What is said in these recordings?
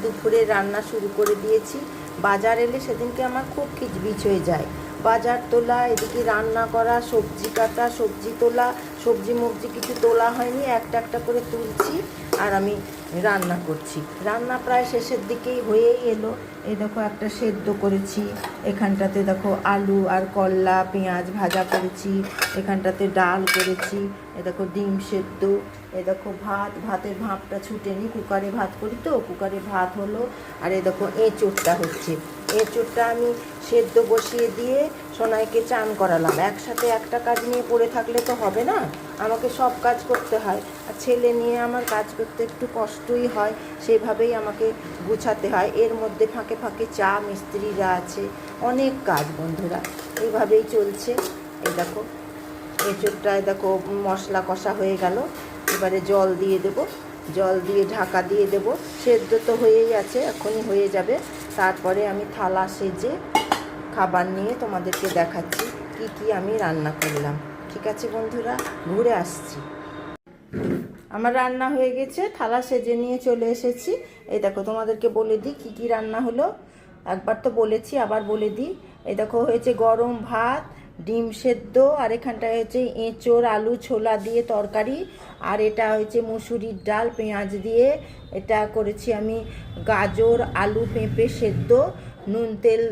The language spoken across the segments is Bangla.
দুপুরে রান্না শুরু করে দিয়েছি। বাজার এলে সেদিনকে আমার খুব খিচবিচ হয়ে যায়। বাজার তোলা, এদিকে রান্না করা, সবজি কাটা, সবজি তোলা, সবজি মবজি কিছু তোলা হয়নি, একটা একটা করে তুলছি আর আমি রান্না করছি। রান্না প্রায় শেষের দিকেই হয়েই এলো। এই দেখো একটা সেদ্ধ করেছি, এখানটাতে দেখো আলু আর করলা পেঁয়াজ ভাজা করেছি, এখানটাতে ডাল করেছি, এ দেখো ডিম সেদ্ধ, এ দেখো ভাতের ভাপটা ছুটেনি, কুকারে ভাত করি তো, কুকারে ভাত হলো। আর এ দেখো এঁচোড়টা হচ্ছে, এঁচোড়টা আমি সেদ্ধ বসিয়ে দিয়ে সোনাইকে চান করালাম। একসাথে একটা কাজ নিয়ে পড়ে থাকলে তো হবে না, আমাকে সব কাজ করতে হয়। আর ছেলে নিয়ে আমার কাজ করতে একটু কষ্টই হয়, সেভাবেই আমাকে গুছাতে হয়। এর মধ্যে ফাঁকে ফাঁকে চা মিস্ত্রিরা আছে, অনেক কাজ বন্ধুরা, এইভাবেই চলছে। এই দেখো এঁচোড়টায় দেখো মশলা কষা হয়ে গেল, এবারে জল দিয়ে দেব, জল দিয়ে ঢাকা দিয়ে দেব। সেদ্ধ তো হয়েই আছে, এখনই হয়ে যাবে। তারপরে আমি থালা সেজে খাবার নিয়ে তোমাদেরকে দেখাচ্ছি কি কি আমি রান্না করলাম। ঠিক আছে বন্ধুরা, ঘুরে আসছি। আমার রান্না হয়ে গেছে, থালা সেজে নিয়ে চলে এসেছি। এই দেখো তোমাদেরকে বলে দিই কি কি রান্না হলো। একবার তো বলেছি, আবার বলে দিই। এই দেখো হয়েছে গরম ভাত, ডিম সেদ্ধ, আর এখানটায় হচ্ছে এঁচোড় আলু ছোলা দিয়ে তরকারি, আর এটা হয়েছে মুসুরির ডাল পেঁয়াজ দিয়ে। এটা করেছি আমি গাজর আলু পেঁপে সেদ্ধ, নুন তেল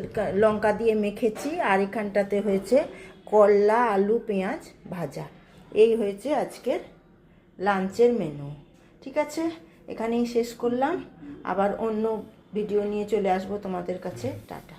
লঙ্কা দিয়ে মেখেছি। আর এখানটাতে হয়েছে করলা আলু পেঁয়াজ ভাজা। এই হয়েছে আজকের লাঞ্চের মেনু। ঠিক আছে, এখানেই শেষ করলাম। আবার অন্য ভিডিও নিয়ে চলে আসবো তোমাদের কাছে। টাটা।